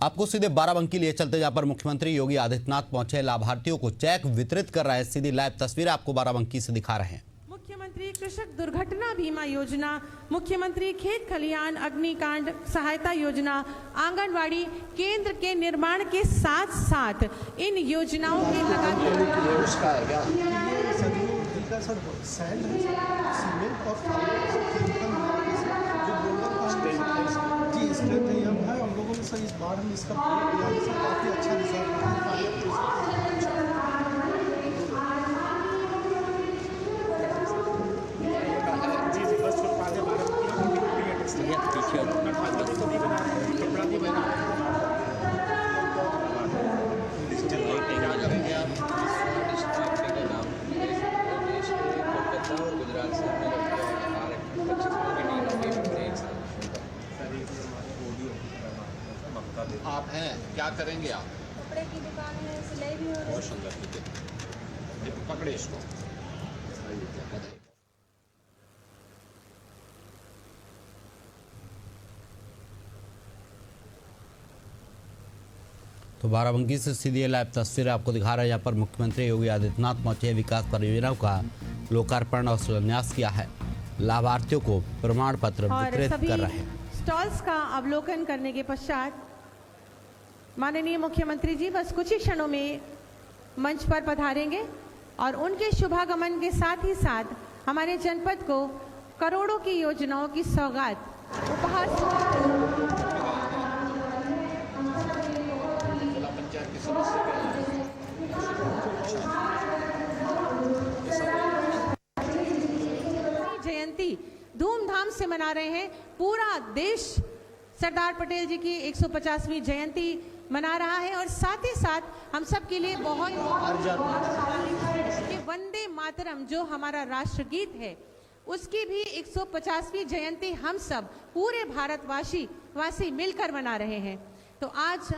आपको सीधे बाराबंकी लिए चलते, जहां पर मुख्यमंत्री योगी आदित्यनाथ पहुंचे, लाभार्थियों को चेक वितरित कर रहे हैं। सीधी लाइव तस्वीर आपको बाराबंकी से दिखा रहे हैं। मुख्यमंत्री कृषक दुर्घटना बीमा योजना, मुख्यमंत्री खेत खलियान अग्निकांड सहायता योजना, आंगनवाड़ी केंद्र के निर्माण के साथ साथ इन योजनाओं के हम लोगों ने सर इस बार हम इसका काफी अच्छा रिजल्ट आप हैं, क्या करेंगे आप? कपड़े की दुकान है, सिलाई भी हो रही है। बहुत सुंदर, ये पकड़े इसको। तो बाराबंकी से सीधी लाइव तस्वीर आपको दिखा रहे हैं, जहाँ पर मुख्यमंत्री योगी आदित्यनाथ पहुंचे, विकास परियोजनाओं का लोकार्पण और शिलान्यास किया है। लाभार्थियों को प्रमाण पत्र वितरित कर रहे हैं। स्टॉल्स का अवलोकन करने के पश्चात माननीय मुख्यमंत्री जी बस कुछ ही क्षणों में मंच पर पधारेंगे और उनके शुभागमन के साथ ही साथ हमारे जनपद को करोड़ों की योजनाओं की सौगात उपहार जयंती धूमधाम से मना रहे हैं। पूरा देश सरदार पटेल जी की 150वीं जयंती मना रहा है और साथ ही साथ हम सब के लिए बहुत वंदे मातरम जो हमारा राष्ट्रगीत है उसकी भी 150वीं जयंती हम सब पूरे भारतवासी मिलकर मना रहे हैं। तो आज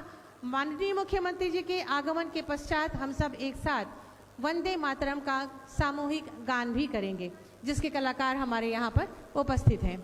माननीय मुख्यमंत्री जी के आगमन के पश्चात हम सब एक साथ वंदे मातरम का सामूहिक गान भी करेंगे, जिसके कलाकार हमारे यहाँ पर उपस्थित हैं।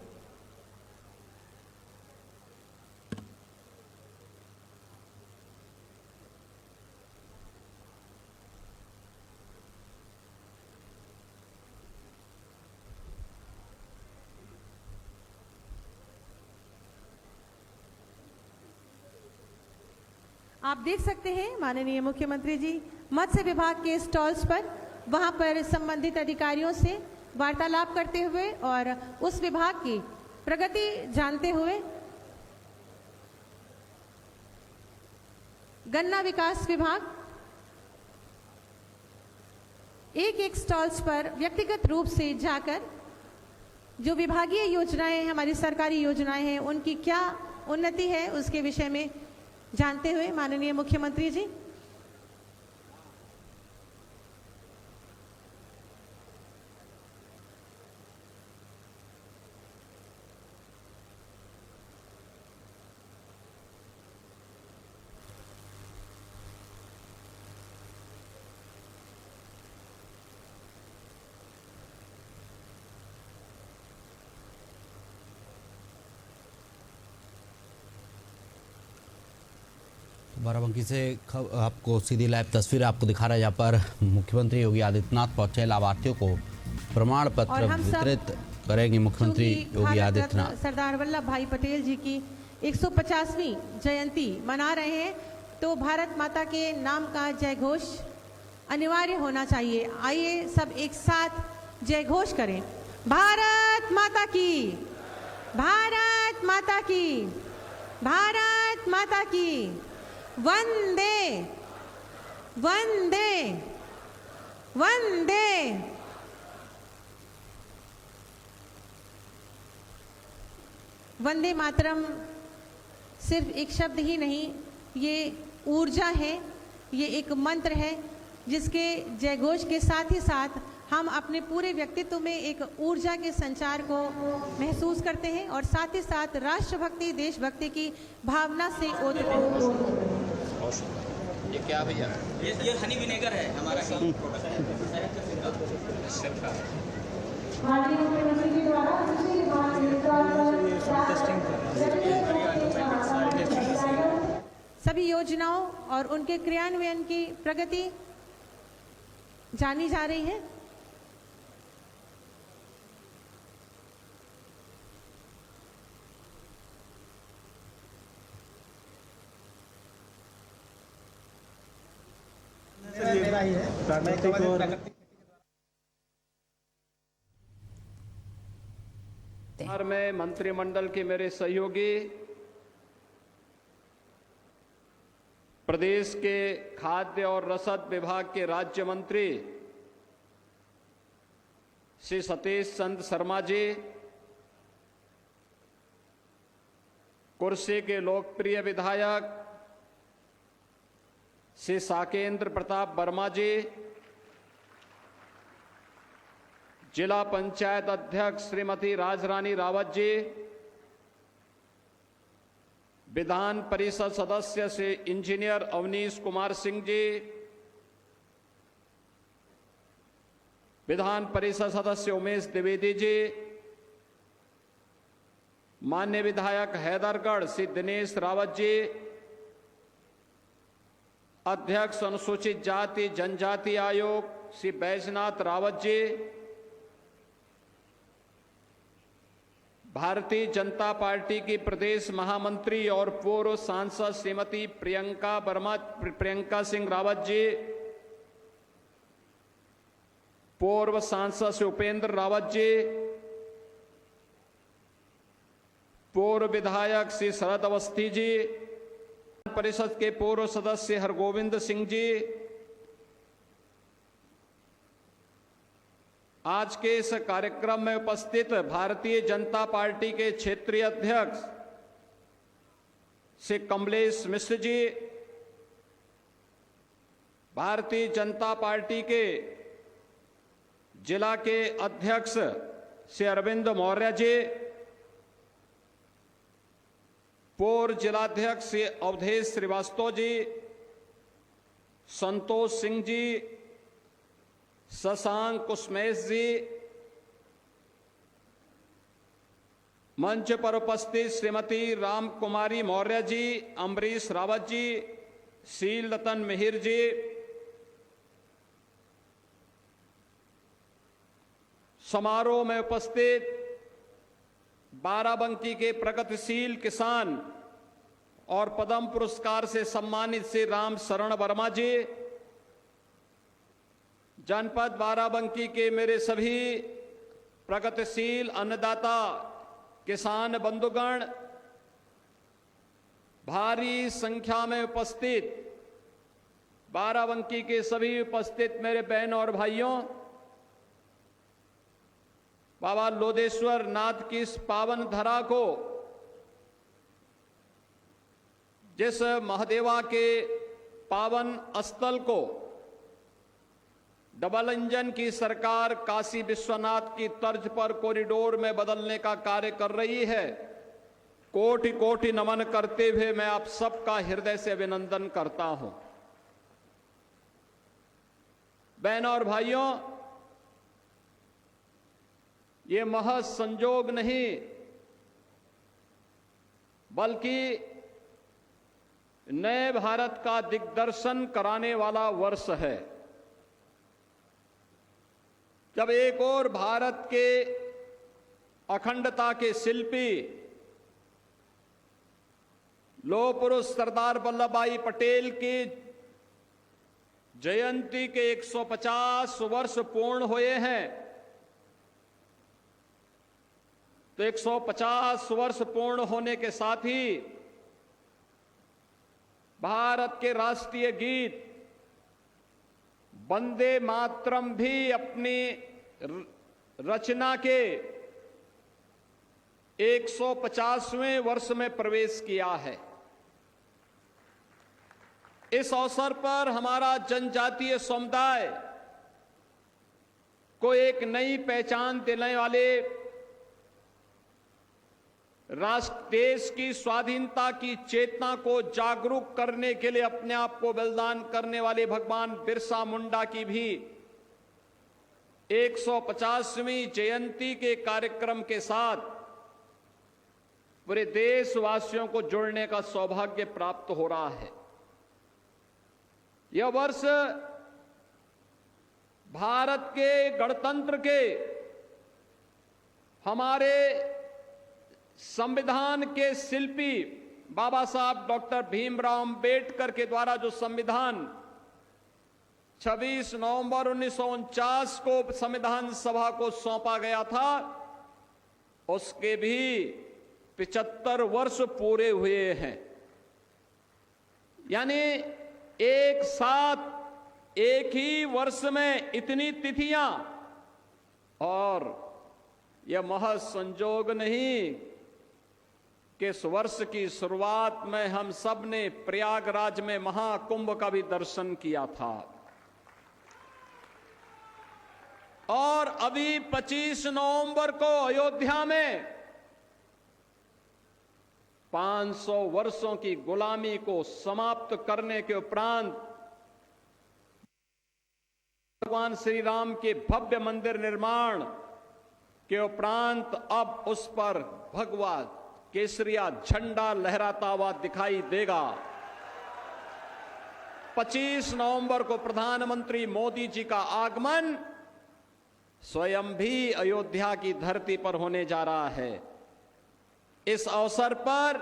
आप देख सकते हैं माननीय मुख्यमंत्री जी मत्स्य विभाग के स्टॉल्स पर वहां पर संबंधित अधिकारियों से वार्तालाप करते हुए और उस विभाग की प्रगति जानते हुए गन्ना विकास विभाग एक स्टॉल्स पर व्यक्तिगत रूप से जाकर जो विभागीय योजनाएं हमारी सरकारी योजनाएं हैं उनकी क्या उन्नति है उसके विषय में जानते हुए माननीय मुख्यमंत्री जी बाराबंकी से आपको सीधी लाइव तस्वीर आपको दिखा रहा है, जहाँ पर मुख्यमंत्री योगी आदित्यनाथ पहुंचे, लाभार्थियों को प्रमाण पत्र वितरित करेंगे मुख्यमंत्री योगी आदित्यनाथ। सरदार वल्लभ भाई पटेल जी की 150वीं जयंती मना रहे हैं, तो भारत माता के नाम का जय घोष अनिवार्य होना चाहिए। आइए सब एक साथ जय घोष करें। भारत माता की, भारत माता की, भारत माता की, वंदे वंदे वंदे। वंदे मातरम सिर्फ एक शब्द ही नहीं, ये ऊर्जा है, ये एक मंत्र है जिसके जयघोष के साथ ही साथ हम अपने पूरे व्यक्तित्व में एक ऊर्जा के संचार को महसूस करते हैं और साथ ही साथ राष्ट्रभक्ति देशभक्ति की भावना से ये क्या भैया? ये हनी विनेगर है हमारा ही सभी योजनाओं और उनके क्रियान्वयन की प्रगति जानी जा रही है। मेरा ही है प्राकृतिक और बिहार में मंत्रिमंडल के मेरे सहयोगी, प्रदेश के खाद्य और रसद विभाग के राज्य मंत्री श्री सतीश चंद्र शर्मा जी, कुर्सी के लोकप्रिय विधायक श्री साकेंद्र प्रताप वर्मा जी, जिला पंचायत अध्यक्ष श्रीमती राजरानी रावत जी, विधान परिषद सदस्य श्री इंजीनियर अवनीश कुमार सिंह जी, विधान परिषद सदस्य उमेश द्विवेदी जी, माननीय विधायक हैदरगढ़ श्री दिनेश रावत जी, अध्यक्ष अनुसूचित जाति जनजाति आयोग श्री बैजनाथ रावत जी, भारतीय जनता पार्टी की प्रदेश महामंत्री और पूर्व सांसद श्रीमती प्रियंका सिंह रावत जी, पूर्व सांसद श्री उपेंद्र रावत जी, पूर्व विधायक श्री शरद अवस्थी जी, परिषद के पूर्व सदस्य हरगोविंद सिंह जी, आज के इस कार्यक्रम में उपस्थित भारतीय जनता पार्टी के क्षेत्रीय अध्यक्ष श्री कमलेश मिश्र जी, भारतीय जनता पार्टी के जिला के अध्यक्ष श्री अरविंद मौर्य जी, पूर्व जिलाध्यक्ष श्री अवधेश श्रीवास्तव जी, संतोष सिंह जी, शशांक कुसमेश जी, मंच पर उपस्थित श्रीमती राम कुमारी मौर्य जी, अम्बरीश रावत जी, शील रतन मिहिर जी, समारोह में उपस्थित बाराबंकी के प्रगतिशील किसान और पद्म पुरस्कार से सम्मानित श्री राम शरण वर्मा जी, जनपद बाराबंकी के मेरे सभी प्रगतिशील अन्नदाता किसान बंधुगण, भारी संख्या में उपस्थित बाराबंकी के सभी उपस्थित मेरे बहन और भाइयों, बाबा लोदेश्वर नाथ की इस पावन धरा को, जिस महादेवा के पावन स्थल को डबल इंजन की सरकार काशी विश्वनाथ की तर्ज पर कॉरिडोर में बदलने का कार्य कर रही है, कोटि कोटि नमन करते हुए मैं आप सबका हृदय से अभिनंदन करता हूं। बहनों और भाइयों, ये महज संजोग नहीं बल्कि नए भारत का दिग्दर्शन कराने वाला वर्ष है, जब एक और भारत के अखंडता के शिल्पी लौह पुरुष सरदार वल्लभ भाई पटेल की जयंती के 150 वर्ष पूर्ण हुए हैं, तो 150 वर्ष पूर्ण होने के साथ ही भारत के राष्ट्रीय गीत वंदे मातरम भी अपनी रचना के 150वें वर्ष में प्रवेश किया है। इस अवसर पर हमारा जनजातीय समुदाय को एक नई पहचान देने वाले राष्ट्र देश की स्वाधीनता की चेतना को जागरूक करने के लिए अपने आप को बलिदान करने वाले भगवान बिरसा मुंडा की भी 150वीं जयंती के कार्यक्रम के साथ पूरे देशवासियों को जोड़ने का सौभाग्य प्राप्त हो रहा है। यह वर्ष भारत के गणतंत्र के, हमारे संविधान के शिल्पी बाबा साहब डॉक्टर भीमराव अंबेडकर के द्वारा जो संविधान 26 नवंबर 1949 को संविधान सभा को सौंपा गया था, उसके भी 75 वर्ष पूरे हुए हैं। यानी एक साथ एक ही वर्ष में इतनी तिथियां, और यह महज संजोग नहीं कि इस वर्ष की शुरुआत में हम सब ने प्रयागराज में महाकुंभ का भी दर्शन किया था, और अभी 25 नवंबर को अयोध्या में 500 वर्षों की गुलामी को समाप्त करने के उपरांत भगवान श्री राम के भव्य मंदिर निर्माण के उपरांत अब उस पर भगवा केसरिया झंडा लहराता हुआ दिखाई देगा। 25 नवंबर को प्रधानमंत्री मोदी जी का आगमन स्वयं भी अयोध्या की धरती पर होने जा रहा है। इस अवसर पर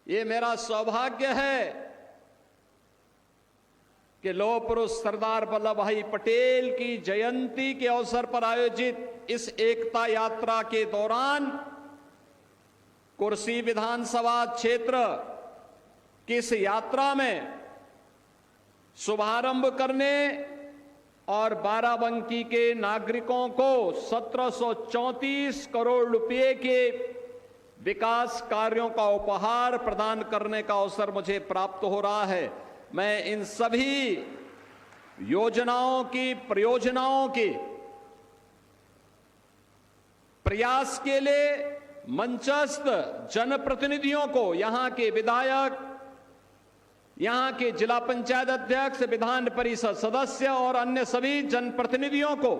यह मेरा सौभाग्य है कि लौह पुरुष सरदार वल्लभ भाई पटेल की जयंती के अवसर पर आयोजित इस एकता यात्रा के दौरान कुर्सी विधानसभा क्षेत्र की इस यात्रा में शुभारंभ करने और बाराबंकी के नागरिकों को 1734 करोड़ रुपए के विकास कार्यों का उपहार प्रदान करने का अवसर मुझे प्राप्त हो रहा है। मैं इन सभी योजनाओं की, परियोजनाओं की प्रयास के लिए मंचस्थ जनप्रतिनिधियों को, यहां के विधायक, यहां के जिला पंचायत अध्यक्ष, विधान परिषद सदस्य और अन्य सभी जनप्रतिनिधियों को